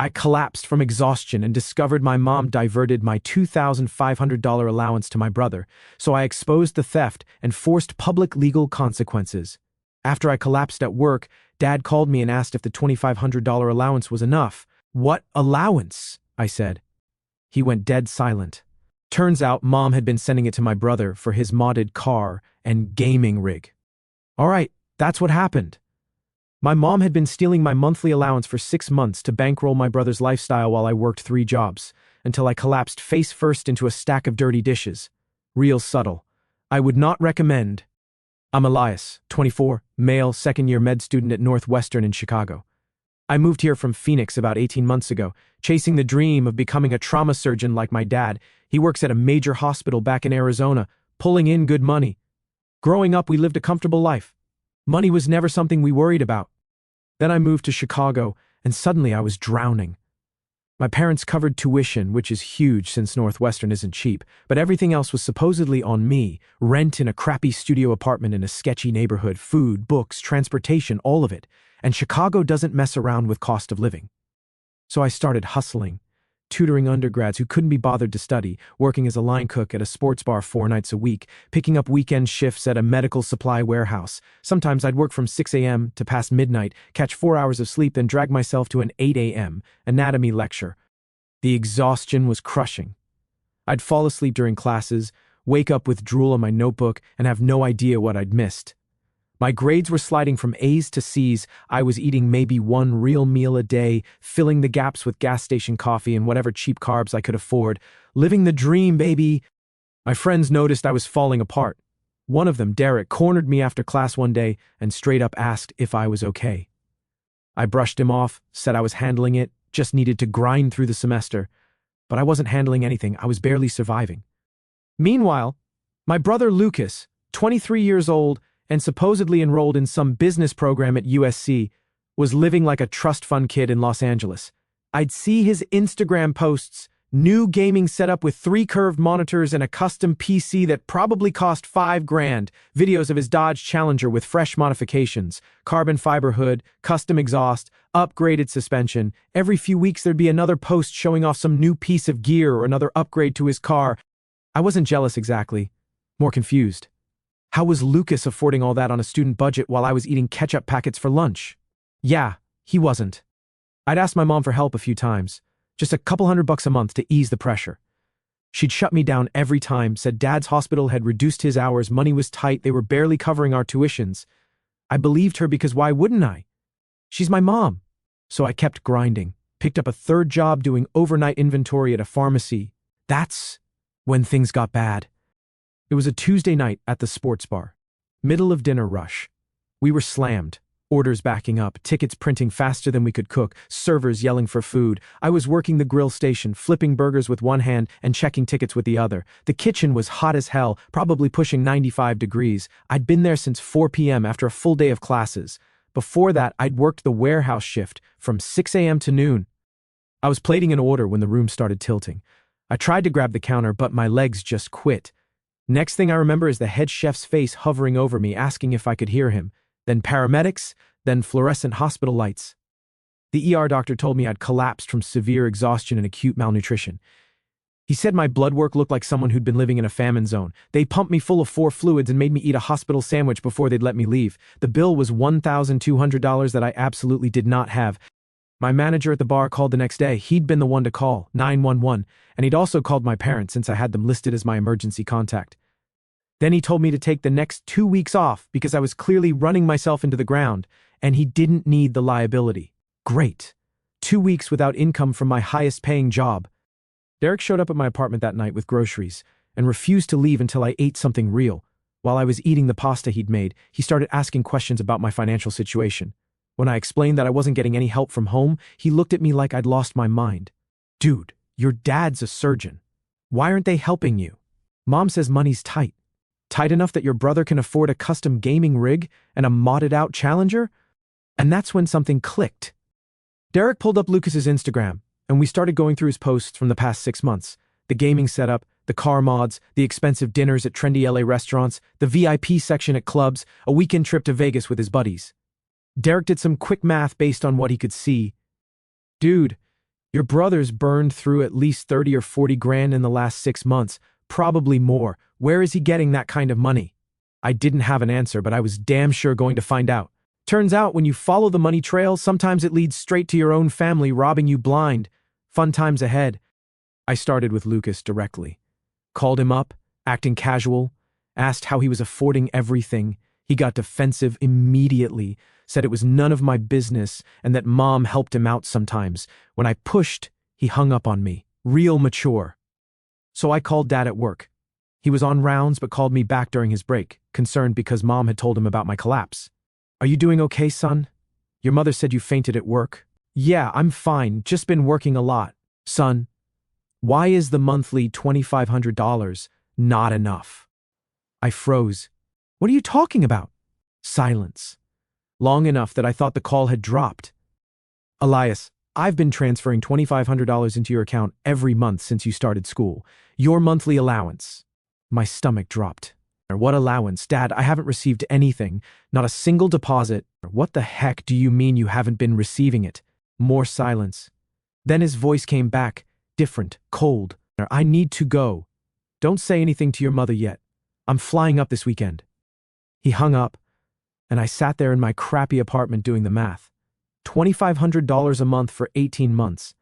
I collapsed from exhaustion and discovered my mom diverted my $2,500 allowance to my brother, so I exposed the theft and forced public legal consequences. After I collapsed at work, Dad called me and asked if the $2,500 allowance was enough. "What allowance?" I said. He went dead silent. Turns out Mom had been sending it to my brother for his modded car and gaming rig. All right, that's what happened. My mom had been stealing my monthly allowance for 6 months to bankroll my brother's lifestyle while I worked 3 jobs, until I collapsed face first into a stack of dirty dishes. Real subtle. I would not recommend. I'm Elias, 24, male, second-year med student at Northwestern in Chicago. I moved here from Phoenix about 18 months ago, chasing the dream of becoming a trauma surgeon like my dad. He works at a major hospital back in Arizona, pulling in good money. Growing up, we lived a comfortable life. Money was never something we worried about. Then I moved to Chicago, and suddenly I was drowning. My parents covered tuition, which is huge since Northwestern isn't cheap, but everything else was supposedly on me. Rent in a crappy studio apartment in a sketchy neighborhood, food, books, transportation, all of it. And Chicago doesn't mess around with cost of living. So I started hustling, tutoring undergrads who couldn't be bothered to study, working as a line cook at a sports bar 4 nights a week, picking up weekend shifts at a medical supply warehouse. Sometimes I'd work from 6 a.m. to past midnight, catch 4 hours of sleep, then drag myself to an 8 a.m. anatomy lecture. The exhaustion was crushing. I'd fall asleep during classes, wake up with drool on my notebook, and have no idea what I'd missed. My grades were sliding from A's to C's. I was eating maybe 1 real meal a day, filling the gaps with gas station coffee and whatever cheap carbs I could afford. Living the dream, baby. My friends noticed I was falling apart. One of them, Derek, cornered me after class one day and straight up asked if I was okay. I brushed him off, said I was handling it, just needed to grind through the semester. But I wasn't handling anything. I was barely surviving. Meanwhile, my brother Lucas, 23 years old, and supposedly enrolled in some business program at USC, was living like a trust fund kid in Los Angeles. I'd see his Instagram posts, new gaming setup with 3 curved monitors and a custom PC that probably cost $5,000, videos of his Dodge Challenger with fresh modifications, carbon fiber hood, custom exhaust, upgraded suspension. Every few weeks there'd be another post showing off some new piece of gear or another upgrade to his car. I wasn't jealous exactly, more confused. How was Lucas affording all that on a student budget while I was eating ketchup packets for lunch? Yeah, he wasn't. I'd asked my mom for help a few times, just a couple $100 a month to ease the pressure. She'd shut me down every time, said Dad's hospital had reduced his hours, money was tight, they were barely covering our tuitions. I believed her because why wouldn't I? She's my mom. So I kept grinding, picked up a 3rd job doing overnight inventory at a pharmacy. That's when things got bad. It was a Tuesday night at the sports bar. Middle of dinner rush. We were slammed. Orders backing up, tickets printing faster than we could cook, servers yelling for food. I was working the grill station, flipping burgers with one hand and checking tickets with the other. The kitchen was hot as hell, probably pushing 95 degrees. I'd been there since 4 p.m. after a full day of classes. Before that, I'd worked the warehouse shift from 6 a.m. to noon. I was plating an order when the room started tilting. I tried to grab the counter, but my legs just quit. Next thing I remember is the head chef's face hovering over me, asking if I could hear him. Then paramedics, then fluorescent hospital lights. The ER doctor told me I'd collapsed from severe exhaustion and acute malnutrition. He said my blood work looked like someone who'd been living in a famine zone. They pumped me full of 4 fluids and made me eat a hospital sandwich before they'd let me leave. The bill was $1,200 that I absolutely did not have. My manager at the bar called the next day. He'd been the one to call, 911, and he'd also called my parents since I had them listed as my emergency contact. Then he told me to take the next 2 weeks off because I was clearly running myself into the ground, and he didn't need the liability. Great. 2 weeks without income from my highest-paying job. Derek showed up at my apartment that night with groceries and refused to leave until I ate something real. While I was eating the pasta he'd made, he started asking questions about my financial situation. When I explained that I wasn't getting any help from home, he looked at me like I'd lost my mind. Dude, your dad's a surgeon. Why aren't they helping you? Mom says money's tight. Tight enough that your brother can afford a custom gaming rig and a modded-out Challenger? And that's when something clicked. Derek pulled up Lucas's Instagram, and we started going through his posts from the past 6 months. The gaming setup, the car mods, the expensive dinners at trendy LA restaurants, the VIP section at clubs, a weekend trip to Vegas with his buddies. Derek did some quick math based on what he could see. Dude, Your brother's burned through at least 30 or 40 grand in the last 6 months, probably more. Where is he getting that kind of money? I didn't have an answer, but I was damn sure going to find out. Turns out when you follow the money trail, sometimes it leads straight to your own family, robbing you blind. Fun times ahead. I started with Lucas directly. Called him up, acting casual, asked how he was affording everything. He got defensive immediately, said it was none of my business and that Mom helped him out sometimes. When I pushed, he hung up on me. Real mature. So I called Dad at work. He was on rounds but called me back during his break, concerned because Mom had told him about my collapse. Are you doing okay, son? Your mother said you fainted at work. Yeah, I'm fine, just been working a lot. Son, why is the monthly $2,500 not enough? I froze. What are you talking about? Silence. Long enough that I thought the call had dropped. Elias, I've been transferring $2,500 into your account every month since you started school. Your monthly allowance. My stomach dropped. What allowance? Dad, I haven't received anything. Not a single deposit. What the heck do you mean you haven't been receiving it? More silence. Then his voice came back, different, cold. I need to go. Don't say anything to your mother yet. I'm flying up this weekend. He hung up, and I sat there in my crappy apartment doing the math. $2,500 a month for 18 months.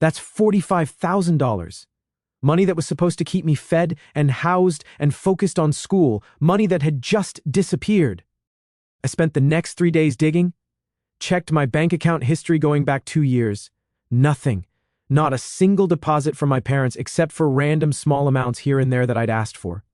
That's $45,000. Money that was supposed to keep me fed and housed and focused on school. Money that had just disappeared. I spent the next 3 days digging. Checked my bank account history going back 2 years. Nothing. Not a single deposit from my parents except for random small amounts here and there that I'd asked for.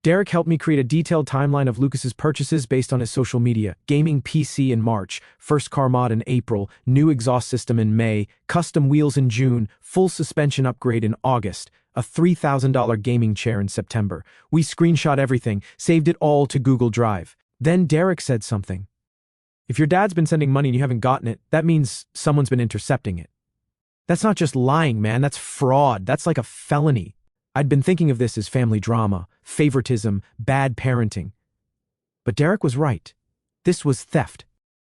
Derek helped me create a detailed timeline of Lucas's purchases based on his social media. Gaming PC in March, first car mod in April, new exhaust system in May, custom wheels in June, full suspension upgrade in August, a $3,000 gaming chair in September. We screenshot everything, saved it all to Google Drive. Then Derek said something. If your dad's been sending money and you haven't gotten it, that means someone's been intercepting it. That's not just lying, man. That's fraud. That's like a felony. I'd been thinking of this as family drama, favoritism, bad parenting. But Derek was right. This was theft.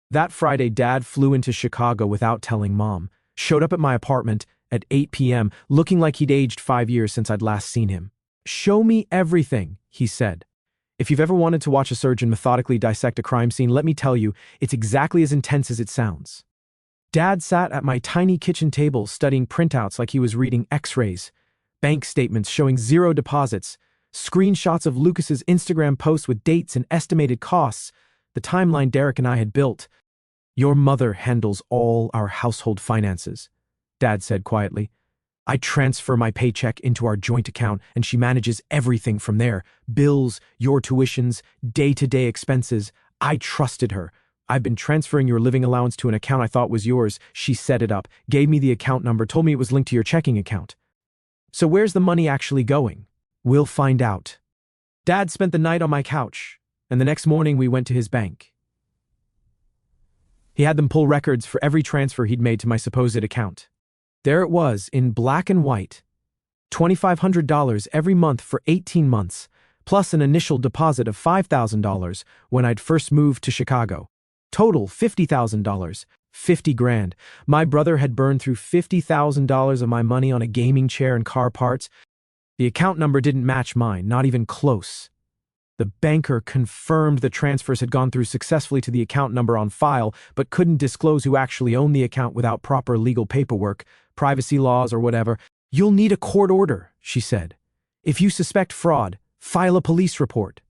That Friday, Dad flew into Chicago without telling Mom, showed up at my apartment at 8 p.m., looking like he'd aged 5 years since I'd last seen him. Show me everything, he said. If you've ever wanted to watch a surgeon methodically dissect a crime scene, let me tell you, it's exactly as intense as it sounds. Dad sat at my tiny kitchen table studying printouts like he was reading X-rays. Bank statements showing 0 deposits, screenshots of Lucas's Instagram posts with dates and estimated costs, the timeline Derek and I had built. Your mother handles all our household finances, Dad said quietly. I transfer my paycheck into our joint account and she manages everything from there. Bills, your tuitions, day-to-day expenses. I trusted her. I've been transferring your living allowance to an account I thought was yours. She set it up, gave me the account number, told me it was linked to your checking account. So where's the money actually going? We'll find out. Dad spent the night on my couch, and the next morning we went to his bank. He had them pull records for every transfer he'd made to my supposed account. There it was, in black and white. $2,500 every month for 18 months, plus an initial deposit of $5,000 when I'd first moved to Chicago. Total $50,000. 50 grand. My brother had burned through $50,000 of my money on a gaming chair and car parts. The account number didn't match mine, not even close. The banker confirmed the transfers had gone through successfully to the account number on file, but couldn't disclose who actually owned the account without proper legal paperwork, privacy laws or whatever. You'll need a court order, she said. If you suspect fraud, file a police report.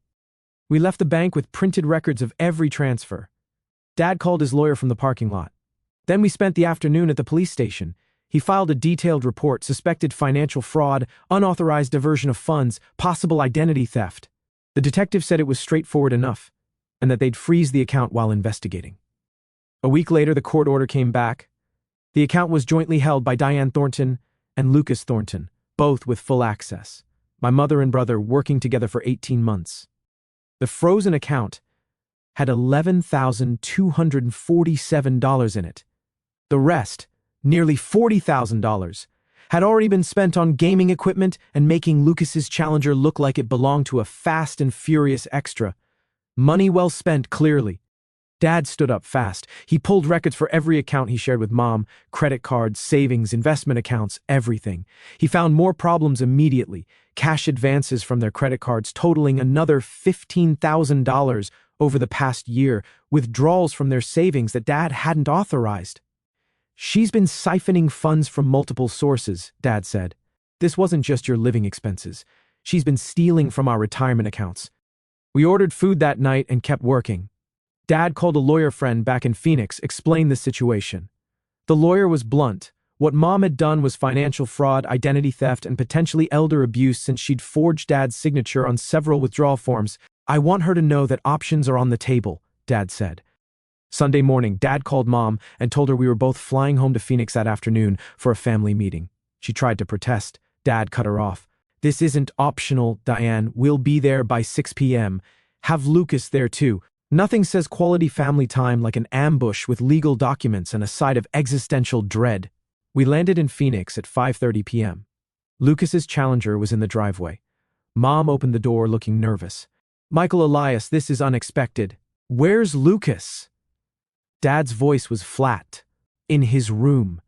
We left the bank with printed records of every transfer. Dad called his lawyer from the parking lot. Then we spent the afternoon at the police station. He filed a detailed report, suspected financial fraud, unauthorized diversion of funds, possible identity theft. The detective said it was straightforward enough, and that they'd freeze the account while investigating. A week later, the court order came back. The account was jointly held by Diane Thornton and Lucas Thornton, both with full access. My mother and brother working together for 18 months. The frozen account had $11,247 in it. The rest, nearly $40,000, had already been spent on gaming equipment and making Lucas's Challenger look like it belonged to a Fast and Furious extra. Money well spent, clearly. Dad stood up fast. He pulled records for every account he shared with Mom: credit cards, savings, investment accounts, everything. He found more problems immediately: cash advances from their credit cards totaling another $15,000 over the past year, withdrawals from their savings that Dad hadn't authorized. "She's been siphoning funds from multiple sources," Dad said. "This wasn't just your living expenses. She's been stealing from our retirement accounts." We ordered food that night and kept working. Dad called a lawyer friend back in Phoenix, explained the situation. The lawyer was blunt. What Mom had done was financial fraud, identity theft, and potentially elder abuse since she'd forged Dad's signature on several withdrawal forms. "I want her to know that options are on the table," Dad said. Sunday morning, Dad called Mom and told her we were both flying home to Phoenix that afternoon for a family meeting. She tried to protest. Dad cut her off. "This isn't optional, Diane. We'll be there by 6 p.m. Have Lucas there too. Nothing says quality family time like an ambush with legal documents and a side of existential dread." We landed in Phoenix at 5:30 p.m. Lucas's Challenger was in the driveway. Mom opened the door looking nervous. "Michael Elias, this is unexpected. Where's Lucas?" Dad's voice was flat. "In his room."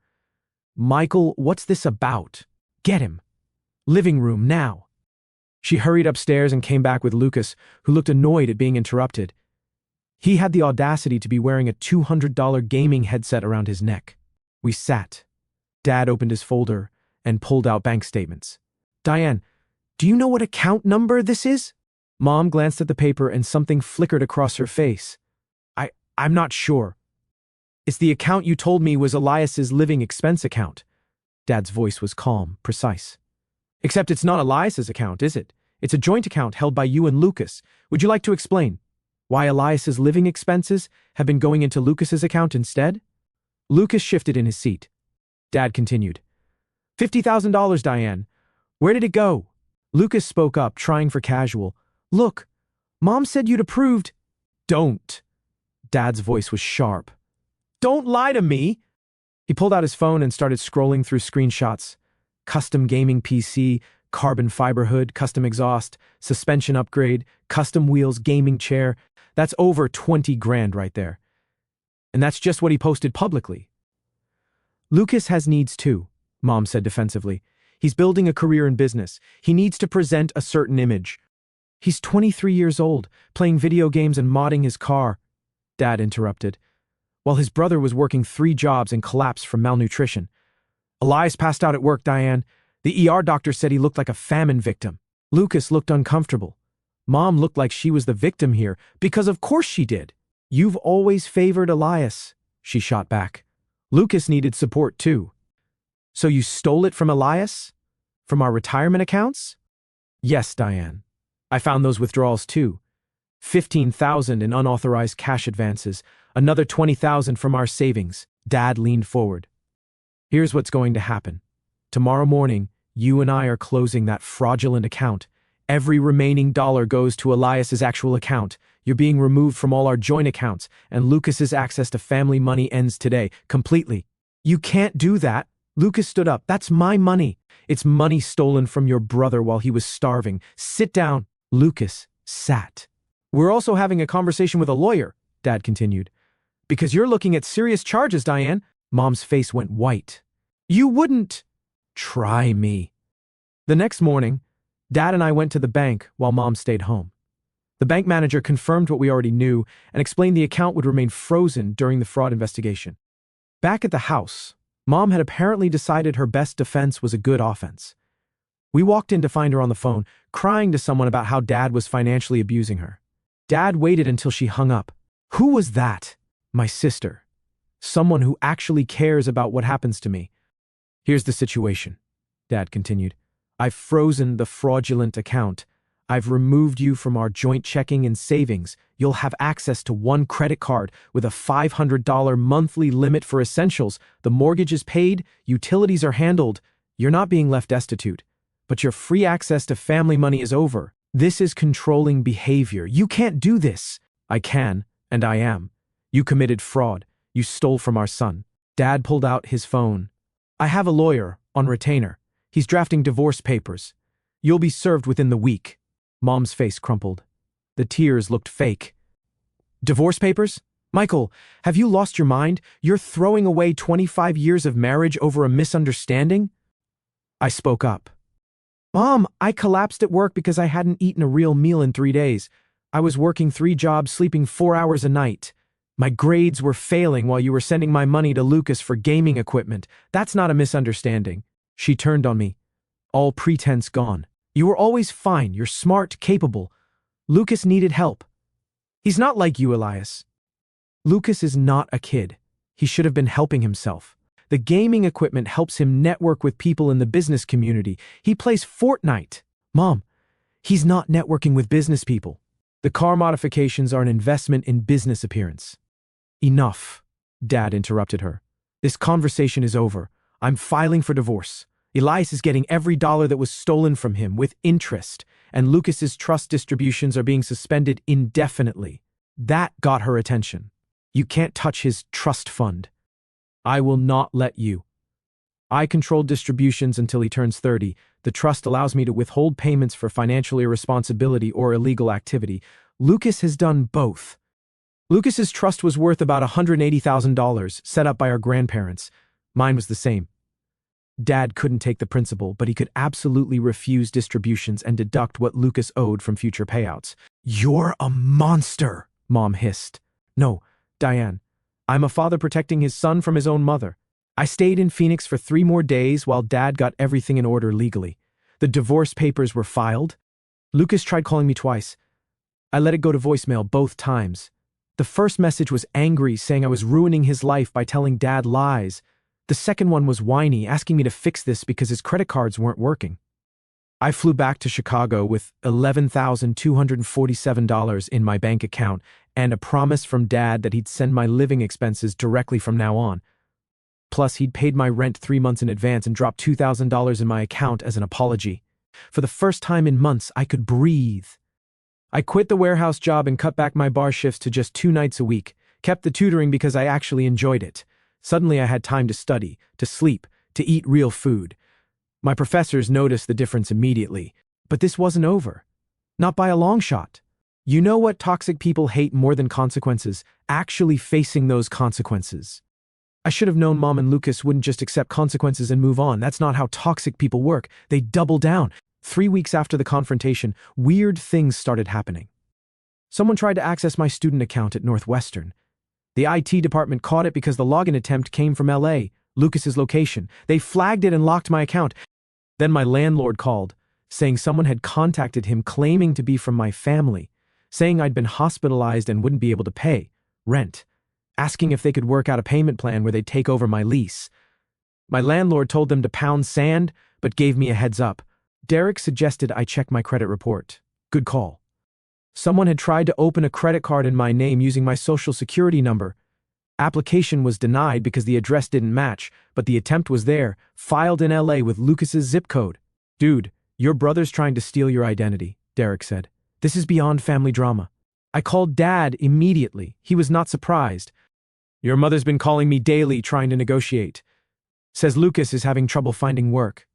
"Michael, what's this about? Get him. Living room, now." She hurried upstairs and came back with Lucas, who looked annoyed at being interrupted. He had the audacity to be wearing a $200 gaming headset around his neck. We sat. Dad opened his folder and pulled out bank statements. "Diane, do you know what account number this is?" Mom glanced at the paper and something flickered across her face. I'm not sure." "It's the account you told me was Elias's living expense account." Dad's voice was calm, precise. "Except it's not Elias's account, is it? It's a joint account held by you and Lucas. Would you like to explain why Elias's living expenses have been going into Lucas's account instead?" Lucas shifted in his seat. Dad continued. $50,000, Diane. Where did it go?" Lucas spoke up, trying for casual. "Look, Mom said you'd approved." "Don't." Dad's voice was sharp. "Don't lie to me." He pulled out his phone and started scrolling through screenshots. Custom gaming PC, carbon fiber hood, custom exhaust, suspension upgrade, custom wheels, gaming chair. That's over 20 grand right there. And that's just what he posted publicly. "Lucas has needs too," Mom said defensively. "He's building a career in business. He needs to present a certain image." "He's 23 years old, playing video games and modding his car," Dad interrupted, while his brother was working 3 jobs and collapsed from malnutrition. "Elias passed out at work, Diane. The ER doctor said he looked like a famine victim." Lucas looked uncomfortable. Mom looked like she was the victim here, because of course she did. "You've always favored Elias," she shot back. "Lucas needed support too." "So you stole it from Elias? From our retirement accounts?" "Yes, Diane. I found those withdrawals too. 15,000 in unauthorized cash advances, another 20,000 from our savings." Dad leaned forward. "Here's what's going to happen. Tomorrow morning, you and I are closing that fraudulent account. Every remaining dollar goes to Elias's actual account. You're being removed from all our joint accounts, and Lucas's access to family money ends today, completely." "You can't do that." Lucas stood up. "That's my money. It's money stolen from your brother while he was starving. Sit down." Lucas sat. "We're also having a conversation with a lawyer," Dad continued. "Because you're looking at serious charges, Diane." Mom's face went white. "You wouldn't." "Try me." The next morning, Dad and I went to the bank while Mom stayed home. The bank manager confirmed what we already knew and explained the account would remain frozen during the fraud investigation. Back at the house, Mom had apparently decided her best defense was a good offense. We walked in to find her on the phone, crying to someone about how Dad was financially abusing her. Dad waited until she hung up. "Who was that?" "My sister. Someone who actually cares about what happens to me." "Here's the situation," Dad continued. "I've frozen the fraudulent account. I've removed you from our joint checking and savings. You'll have access to one credit card with a $500 monthly limit for essentials. The mortgage is paid, utilities are handled. You're not being left destitute. But your free access to family money is over. This is controlling behavior. You can't do this." "I can, and I am. You committed fraud. You stole from our son." Dad pulled out his phone. "I have a lawyer on retainer. He's drafting divorce papers. You'll be served within the week." Mom's face crumpled. The tears looked fake. "Divorce papers?" Michael, have you lost your mind? You're throwing away 25 years of marriage over a misunderstanding? I spoke up. Mom, I collapsed at work because I hadn't eaten a real meal in 3 days. I was working 3 jobs, sleeping 4 hours a night. My grades were failing while you were sending my money to Lucas for gaming equipment. That's not a misunderstanding. She turned on me. All pretense gone. You were always fine. You're smart, capable. Lucas needed help. He's not like you, Elias. Lucas is not a kid. He should have been helping himself. The gaming equipment helps him network with people in the business community. He plays Fortnite. Mom, he's not networking with business people. The car modifications are an investment in business appearance. Enough, Dad interrupted her. This conversation is over. I'm filing for divorce. Elias is getting every dollar that was stolen from him with interest, and Lucas's trust distributions are being suspended indefinitely. That got her attention. You can't touch his trust fund. I will not let you. I control distributions until he turns 30. The trust allows me to withhold payments for financial irresponsibility or illegal activity. Lucas has done both. Lucas's trust was worth about $180,000, set up by our grandparents. Mine was the same. Dad couldn't take the principal, but he could absolutely refuse distributions and deduct what Lucas owed from future payouts. You're a monster, Mom hissed. No, Diane. I'm a father protecting his son from his own mother. I stayed in Phoenix for 3 more days while Dad got everything in order legally. The divorce papers were filed. Lucas tried calling me twice. I let it go to voicemail both times. The first message was angry, saying I was ruining his life by telling Dad lies. The second one was whiny, asking me to fix this because his credit cards weren't working. I flew back to Chicago with $11,247 in my bank account and a promise from Dad that he'd send my living expenses directly from now on. Plus, he'd paid my rent 3 months in advance and dropped $2,000 in my account as an apology. For the first time in months, I could breathe. I quit the warehouse job and cut back my bar shifts to just 2 nights a week, kept the tutoring because I actually enjoyed it. Suddenly I had time to study, to sleep, to eat real food. My professors noticed the difference immediately, but this wasn't over. Not by a long shot. You know what toxic people hate more than consequences? Actually facing those consequences. I should have known Mom and Lucas wouldn't just accept consequences and move on. That's not how toxic people work. They double down. 3 weeks after the confrontation, weird things started happening. Someone tried to access my student account at Northwestern. The IT department caught it because the login attempt came from LA, Lucas's location. They flagged it and locked my account. Then my landlord called, saying someone had contacted him claiming to be from my family, saying I'd been hospitalized and wouldn't be able to pay rent, asking if they could work out a payment plan where they'd take over my lease. My landlord told them to pound sand, but gave me a heads up. Derek suggested I check my credit report. Good call. Someone had tried to open a credit card in my name using my social security number. Application was denied because the address didn't match, but the attempt was there, filed in LA with Lucas's zip code. Dude, your brother's trying to steal your identity, Derek said. This is beyond family drama. I called Dad immediately. He was not surprised. Your mother's been calling me daily trying to negotiate. Says Lucas is having trouble finding work.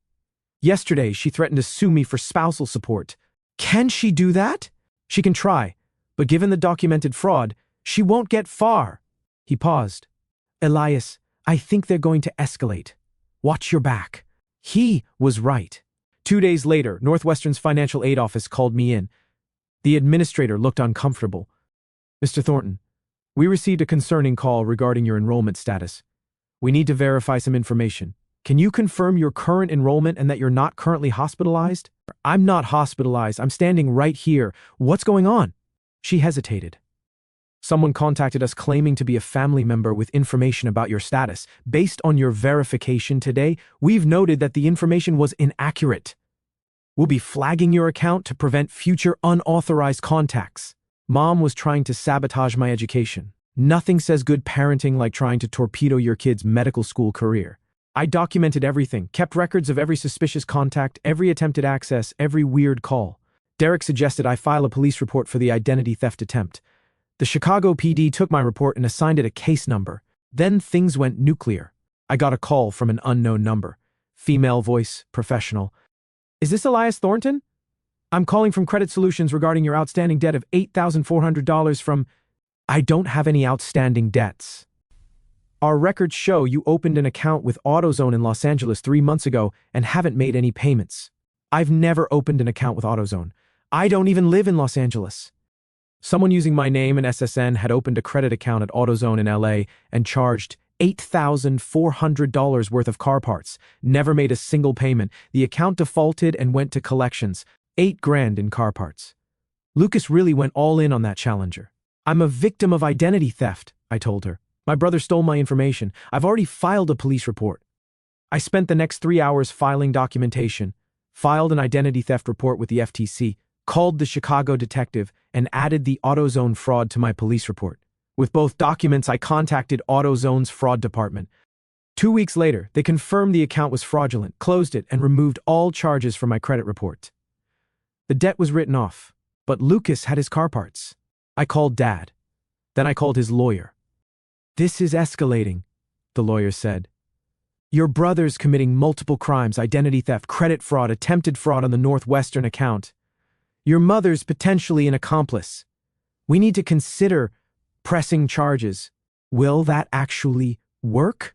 Yesterday, she threatened to sue me for spousal support. Can she do that? She can try, but given the documented fraud, she won't get far. He paused. Elias, I think they're going to escalate. Watch your back. He was right. 2 days later, Northwestern's financial aid office called me in. The administrator looked uncomfortable. Mr. Thornton, we received a concerning call regarding your enrollment status. We need to verify some information. Can you confirm your current enrollment and that you're not currently hospitalized? I'm not hospitalized. I'm standing right here. What's going on? She hesitated. Someone contacted us claiming to be a family member with information about your status. Based on your verification today, we've noted that the information was inaccurate. We'll be flagging your account to prevent future unauthorized contacts. Mom was trying to sabotage my education. Nothing says good parenting like trying to torpedo your kid's medical school career. I documented everything, kept records of every suspicious contact, every attempted access, every weird call. Derek suggested I file a police report for the identity theft attempt. The Chicago PD took my report and assigned it a case number. Then things went nuclear. I got a call from an unknown number. Female voice, professional. Is this Elias Thornton? I'm calling from Credit Solutions regarding your outstanding debt of $8,400 from... I don't have any outstanding debts. Our records show you opened an account with AutoZone in Los Angeles 3 months ago and haven't made any payments. I've never opened an account with AutoZone. I don't even live in Los Angeles. Someone using my name and SSN had opened a credit account at AutoZone in LA and charged $8,400 worth of car parts, never made a single payment. The account defaulted and went to collections, $8,000 in car parts. Lucas really went all in on that challenger. I'm a victim of identity theft, I told her. My brother stole my information. I've already filed a police report. I spent the next 3 hours filing documentation, filed an identity theft report with the FTC, called the Chicago detective, and added the AutoZone fraud to my police report. With both documents, I contacted AutoZone's fraud department. 2 weeks later, they confirmed the account was fraudulent, closed it, and removed all charges from my credit report. The debt was written off, but Lucas had his car parts. I called Dad. Then I called his lawyer. This is escalating, the lawyer said. Your brother's committing multiple crimes, identity theft, credit fraud, attempted fraud on the Northwestern account. Your mother's potentially an accomplice. We need to consider pressing charges. Will that actually work?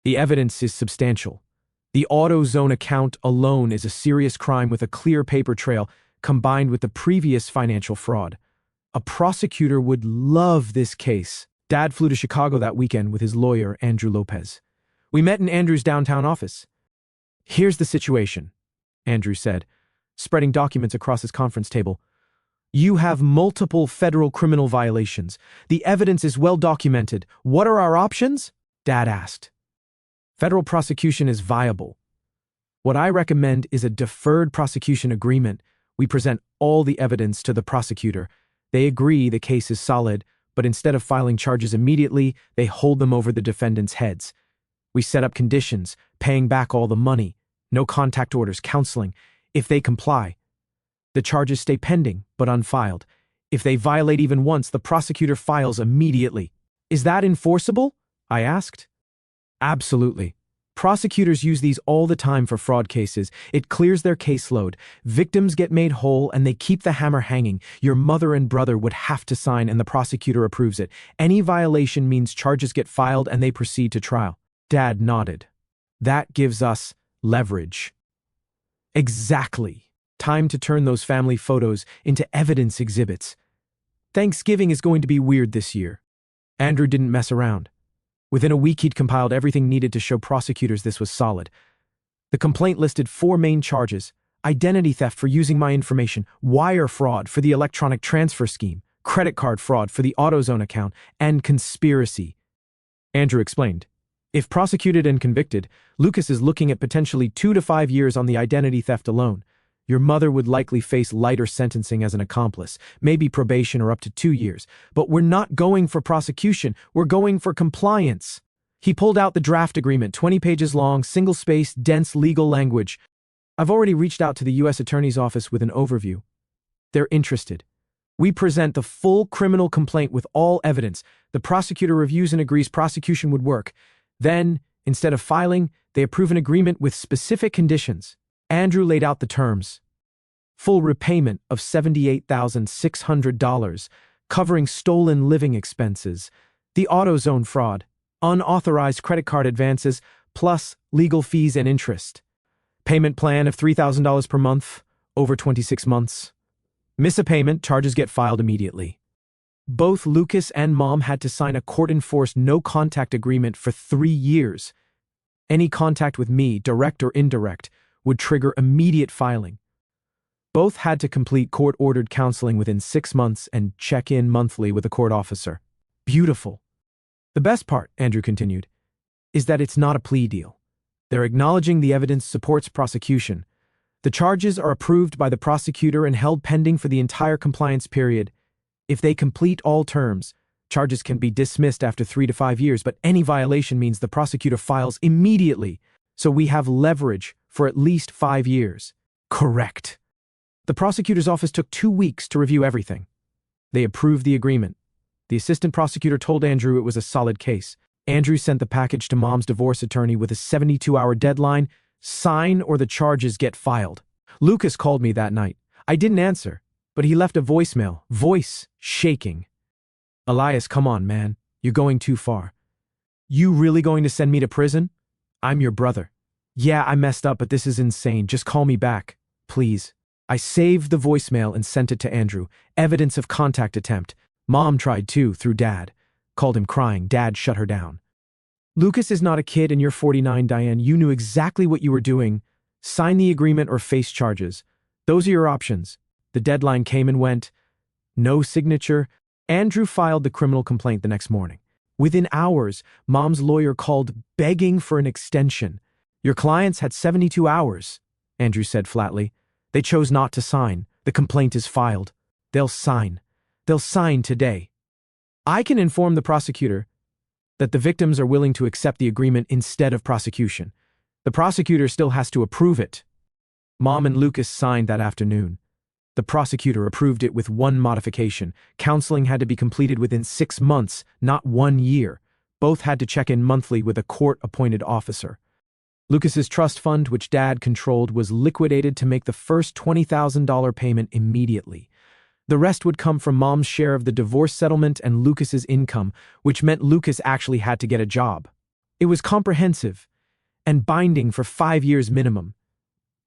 The evidence is substantial. The AutoZone account alone is a serious crime with a clear paper trail combined with the previous financial fraud. A prosecutor would love this case. Dad flew to Chicago that weekend with his lawyer, Andrew Lopez. We met in Andrew's downtown office. Here's the situation, Andrew said, spreading documents across his conference table. You have multiple federal criminal violations. The evidence is well documented. What are our options? Dad asked. Federal prosecution is viable. What I recommend is a deferred prosecution agreement. We present all the evidence to the prosecutor. They agree the case is solid, but instead of filing charges immediately, they hold them over the defendants' heads. We set up conditions, paying back all the money, no contact orders, counseling. If they comply, the charges stay pending, but unfiled. If they violate even once, the prosecutor files immediately. Is that enforceable? I asked. Absolutely. Prosecutors use these all the time for fraud cases. It clears their caseload. Victims get made whole and they keep the hammer hanging. Your mother and brother would have to sign and the prosecutor approves it. Any violation means charges get filed and they proceed to trial. Dad nodded. That gives us leverage. Exactly. Time to turn those family photos into evidence exhibits. Thanksgiving is going to be weird this year. Andrew didn't mess around. Within a week, he'd compiled everything needed to show prosecutors this was solid. The complaint listed 4 main charges: identity theft for using my information, wire fraud for the electronic transfer scheme, credit card fraud for the AutoZone account, and conspiracy. Andrew explained. If prosecuted and convicted, Lucas is looking at potentially 2 to 5 years on the identity theft alone. Your mother would likely face lighter sentencing as an accomplice, maybe probation or up to 2 years. But we're not going for prosecution, we're going for compliance. He pulled out the draft agreement, 20 pages long, single-spaced, dense legal language. I've already reached out to the U.S. Attorney's Office with an overview. They're interested. We present the full criminal complaint with all evidence. The prosecutor reviews and agrees prosecution would work. Then, instead of filing, they approve an agreement with specific conditions. Andrew laid out the terms. Full repayment of $78,600, covering stolen living expenses, the AutoZone fraud, unauthorized credit card advances, plus legal fees and interest. Payment plan of $3,000 per month, over 26 months. Miss a payment, charges get filed immediately. Both Lucas and Mom had to sign a court-enforced no-contact agreement for 3 years. Any contact with me, direct or indirect, would trigger immediate filing. Both had to complete court-ordered counseling within 6 months and check in monthly with a court officer. Beautiful. The best part, Andrew continued, is that it's not a plea deal. They're acknowledging the evidence supports prosecution. The charges are approved by the prosecutor and held pending for the entire compliance period. If they complete all terms, charges can be dismissed after 3 to 5 years, but any violation means the prosecutor files immediately, so we have leverage for at least 5 years. Correct. The prosecutor's office took 2 weeks to review everything. They approved the agreement. The assistant prosecutor told Andrew it was a solid case. Andrew sent the package to Mom's divorce attorney with a 72-hour deadline: sign or the charges get filed. Lucas called me that night. I didn't answer, but he left a voicemail, voice shaking. Elias, come on, man. You're going too far. You really going to send me to prison? I'm your brother. Yeah, I messed up, but this is insane. Just call me back, please. I saved the voicemail and sent it to Andrew. Evidence of contact attempt. Mom tried too, through Dad. Called him crying. Dad shut her down. Lucas is not a kid and you're 49, Diane. You knew exactly what you were doing. Sign the agreement or face charges. Those are your options. The deadline came and went. No signature. Andrew filed the criminal complaint the next morning. Within hours, Mom's lawyer called begging for an extension. Your clients had 72 hours, Andrew said flatly. They chose not to sign. The complaint is filed. They'll sign. They'll sign today. I can inform the prosecutor that the victims are willing to accept the agreement instead of prosecution. The prosecutor still has to approve it. Mom and Lucas signed that afternoon. The prosecutor approved it with one modification. Counseling had to be completed within 6 months, not 1 year. Both had to check in monthly with a court-appointed officer. Lucas's trust fund, which Dad controlled, was liquidated to make the first $20,000 payment immediately. The rest would come from Mom's share of the divorce settlement and Lucas's income, which meant Lucas actually had to get a job. It was comprehensive and binding for 5 years minimum.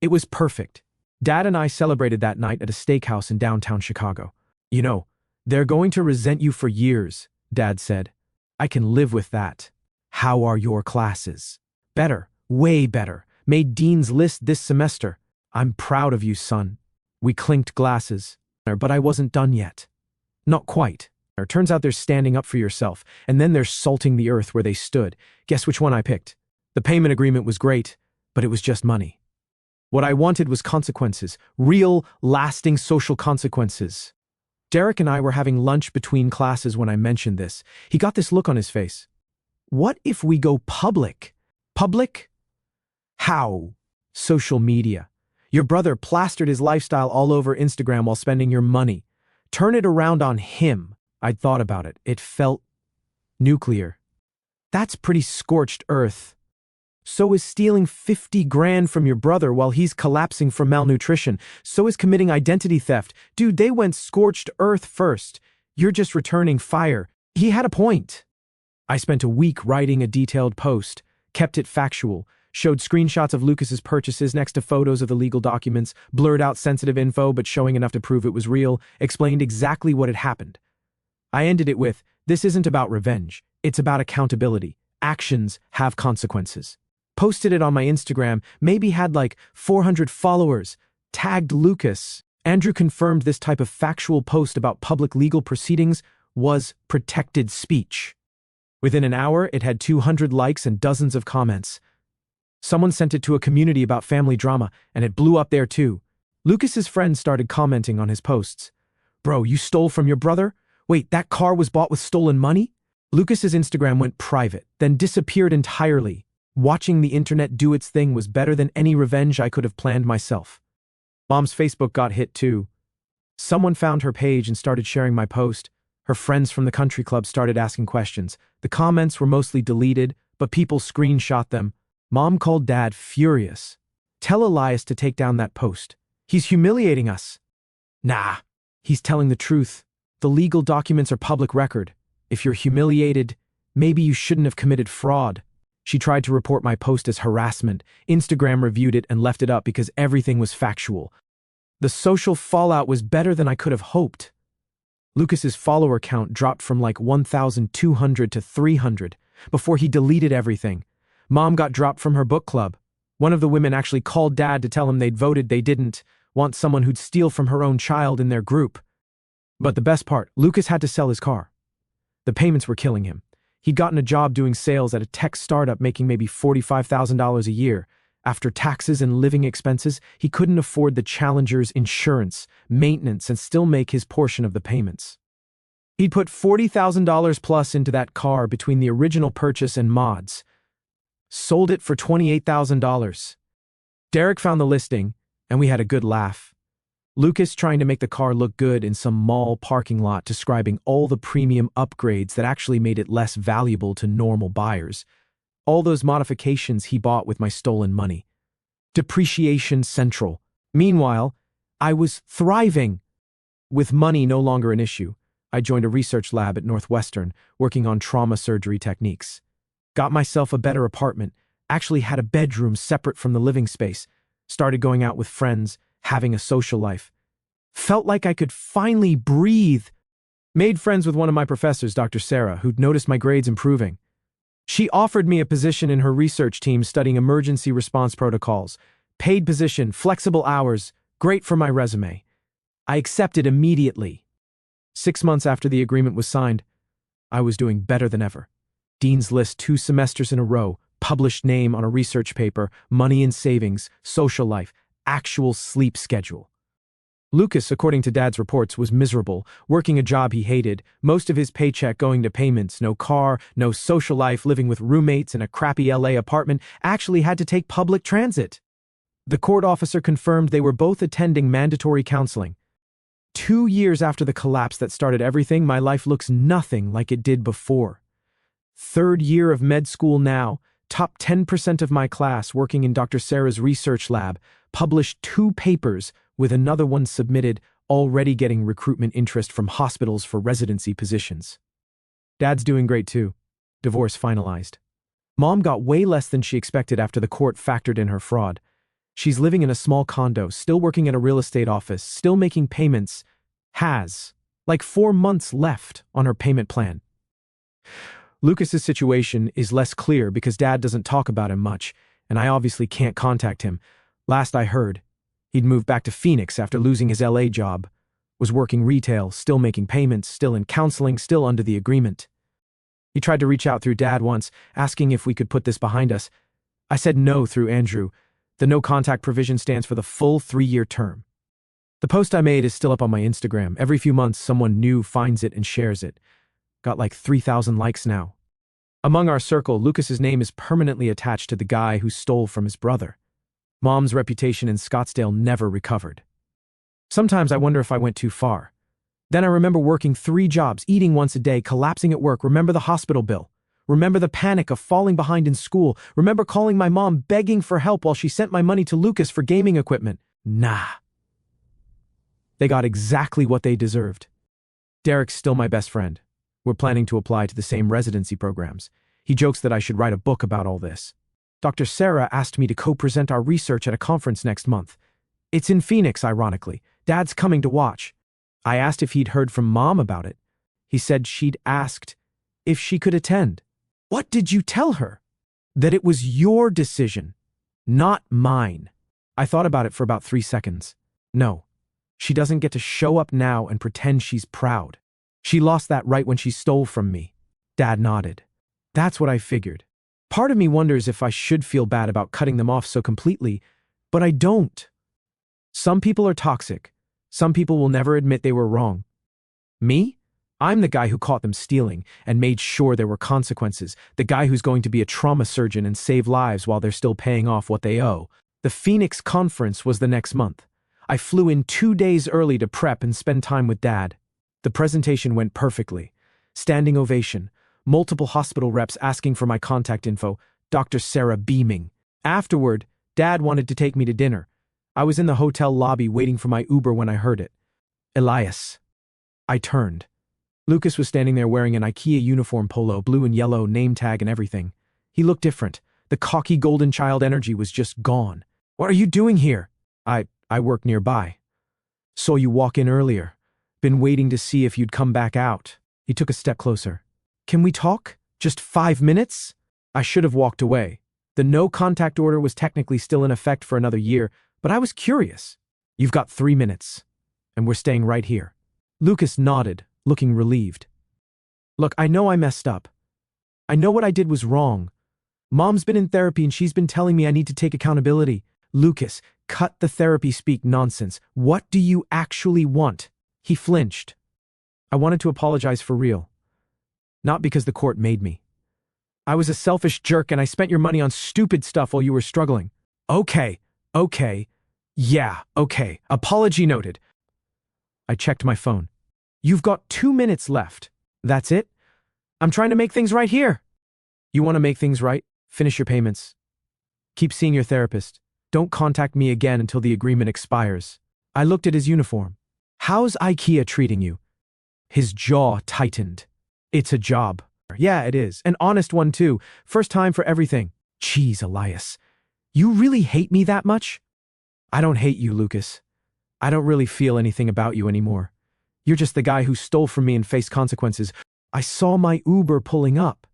It was perfect. Dad and I celebrated that night at a steakhouse in downtown Chicago. You know, they're going to resent you for years, Dad said. I can live with that. How are your classes? Better, way better. Made Dean's List this semester. I'm proud of you, son. We clinked glasses, but I wasn't done yet. Not quite. Turns out there's standing up for yourself, and then there's salting the earth where they stood. Guess which one I picked? The payment agreement was great, but it was just money. What I wanted was consequences, real, lasting social consequences. Derek and I were having lunch between classes when I mentioned this. He got this look on his face. What if we go public? Public? How? Social media. Your brother plastered his lifestyle all over Instagram while spending your money. Turn it around on him. I'd thought about it. It felt nuclear. That's pretty scorched earth. So is stealing 50 grand from your brother while he's collapsing from malnutrition. So is committing identity theft. Dude, they went scorched earth first. You're just returning fire. He had a point. I spent a week writing a detailed post, kept it factual, showed screenshots of Lucas's purchases next to photos of the legal documents, blurred out sensitive info but showing enough to prove it was real, explained exactly what had happened. I ended it with, this isn't about revenge. It's about accountability. Actions have consequences. Posted it on my Instagram, maybe had like 400 followers, tagged Lucas. Andrew confirmed this type of factual post about public legal proceedings was protected speech. Within an hour, it had 200 likes and dozens of comments. Someone sent it to a community about family drama, and it blew up there too. Lucas's friends started commenting on his posts. Bro, you stole from your brother? Wait, that car was bought with stolen money? Lucas's Instagram went private, then disappeared entirely. Watching the internet do its thing was better than any revenge I could have planned myself. Mom's Facebook got hit too. Someone found her page and started sharing my post. Her friends from the country club started asking questions. The comments were mostly deleted, but people screenshot them. Mom called Dad furious. Tell Elias to take down that post. He's humiliating us. Nah, he's telling the truth. The legal documents are public record. If you're humiliated, maybe you shouldn't have committed fraud. She tried to report my post as harassment. Instagram reviewed it and left it up because everything was factual. The social fallout was better than I could have hoped. Lucas's follower count dropped from like 1,200 to 300 before he deleted everything. Mom got dropped from her book club. One of the women actually called Dad to tell him they'd voted they didn't want someone who'd steal from her own child in their group. But the best part, Lucas had to sell his car. The payments were killing him. He'd gotten a job doing sales at a tech startup making maybe $45,000 a year. After taxes and living expenses, he couldn't afford the Challenger's insurance, maintenance, and still make his portion of the payments. He'd put $40,000 plus into that car between the original purchase and mods. Sold it for $28,000. Derek found the listing, and we had a good laugh. Lucas trying to make the car look good in some mall parking lot, describing all the premium upgrades that actually made it less valuable to normal buyers. All those modifications he bought with my stolen money. Depreciation central. Meanwhile, I was thriving. With money no longer an issue, I joined a research lab at Northwestern, working on trauma surgery techniques. Got myself a better apartment, actually had a bedroom separate from the living space, started going out with friends, having a social life. Felt like I could finally breathe. Made friends with one of my professors, Dr. Sarah, who'd noticed my grades improving. She offered me a position in her research team studying emergency response protocols. Paid position, flexible hours, great for my resume. I accepted immediately. 6 months after the agreement was signed, I was doing better than ever. Dean's List 2 semesters in a row, published name on a research paper, money in savings, social life, actual sleep schedule. Lucas, according to Dad's reports, was miserable, working a job he hated, most of his paycheck going to payments, no car, no social life, living with roommates in a crappy LA apartment, actually had to take public transit. The court officer confirmed they were both attending mandatory counseling. 2 years after the collapse that started everything, my life looks nothing like it did before. 3rd year of med school now, top 10% of my class working in Dr. Sarah's research lab, published 2 papers, with another one submitted, already getting recruitment interest from hospitals for residency positions. Dad's doing great too. Divorce finalized. Mom got way less than she expected after the court factored in her fraud. She's living in a small condo, still working at a real estate office, still making payments, has like 4 months left on her payment plan. Lucas's situation is less clear because Dad doesn't talk about him much, and I obviously can't contact him. Last I heard, he'd moved back to Phoenix after losing his LA job, was working retail, still making payments, still in counseling, still under the agreement. He tried to reach out through Dad once, asking if we could put this behind us. I said no through Andrew. The no contact provision stands for the full 3-year term. The post I made is still up on my Instagram. Every few months, someone new finds it and shares it. Got like 3,000 likes now. Among our circle, Lucas's name is permanently attached to the guy who stole from his brother. Mom's reputation in Scottsdale never recovered. Sometimes I wonder if I went too far. Then I remember working 3 jobs, eating once a day, collapsing at work, remember the hospital bill. Remember the panic of falling behind in school. Remember calling my mom begging for help while she sent my money to Lucas for gaming equipment. Nah. They got exactly what they deserved. Derek's still my best friend. We're planning to apply to the same residency programs. He jokes that I should write a book about all this. Dr. Sarah asked me to co-present our research at a conference next month. It's in Phoenix, ironically. Dad's coming to watch. I asked if he'd heard from Mom about it. He said she'd asked if she could attend. What did you tell her? That it was your decision, not mine. I thought about it for about 3 seconds. No, she doesn't get to show up now and pretend she's proud. She lost that right when she stole from me. Dad nodded. That's what I figured. Part of me wonders if I should feel bad about cutting them off so completely, but I don't. Some people are toxic. Some people will never admit they were wrong. Me? I'm the guy who caught them stealing and made sure there were consequences, the guy who's going to be a trauma surgeon and save lives while they're still paying off what they owe. The Phoenix conference was the next month. I flew in 2 days early to prep and spend time with Dad. The presentation went perfectly. Standing ovation, multiple hospital reps asking for my contact info, Dr. Sarah beaming. Afterward, Dad wanted to take me to dinner. I was in the hotel lobby waiting for my Uber when I heard it. Elias. I turned. Lucas was standing there wearing an IKEA uniform polo, blue and yellow, name tag and everything. He looked different. The cocky golden child energy was just gone. What are you doing here? I work nearby. Saw you walk in earlier. Been waiting to see if you'd come back out. He took a step closer. Can we talk? Just 5 minutes? I should have walked away. The no contact order was technically still in effect for another year, but I was curious. You've got 3 minutes, and we're staying right here. Lucas nodded, looking relieved. Look, I know I messed up. I know what I did was wrong. Mom's been in therapy and she's been telling me I need to take accountability. Lucas, cut the therapy speak nonsense. What do you actually want? He flinched. I wanted to apologize for real. Not because the court made me. I was a selfish jerk and I spent your money on stupid stuff while you were struggling. Okay. Yeah, okay. Apology noted. I checked my phone. You've got 2 minutes left. That's it? I'm trying to make things right here. You want to make things right? Finish your payments. Keep seeing your therapist. Don't contact me again until the agreement expires. I looked at his uniform. How's IKEA treating you? His jaw tightened. It's a job. Yeah, it is. An honest one, too. First time for everything. Jeez, Elias. You really hate me that much? I don't hate you, Lucas. I don't really feel anything about you anymore. You're just the guy who stole from me and faced consequences. I saw my Uber pulling up.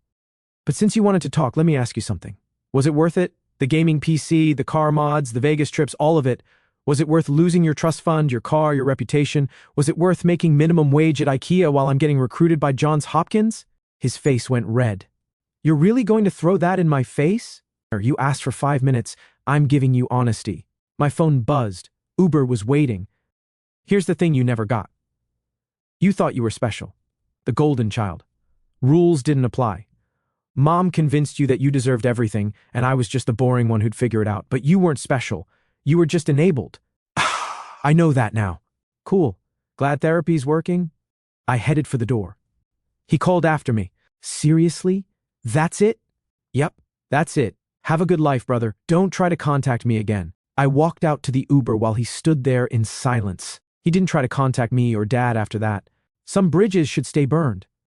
But since you wanted to talk, let me ask you something. Was it worth it? The gaming PC, the car mods, the Vegas trips, all of it. Was it worth losing your trust fund, your car, your reputation? Was it worth making minimum wage at IKEA while I'm getting recruited by Johns Hopkins? His face went red. You're really going to throw that in my face? You asked for 5 minutes. I'm giving you honesty. My phone buzzed. Uber was waiting. Here's the thing you never got. You thought you were special. The golden child. Rules didn't apply. Mom convinced you that you deserved everything, and I was just the boring one who'd figure it out. But you weren't special. You were just enabled. I know that now. Cool. Glad therapy's working? I headed for the door. He called after me. Seriously? That's it? Yep, that's it. Have a good life, brother. Don't try to contact me again. I walked out to the Uber while he stood there in silence. He didn't try to contact me or Dad after that. Some bridges should stay burned.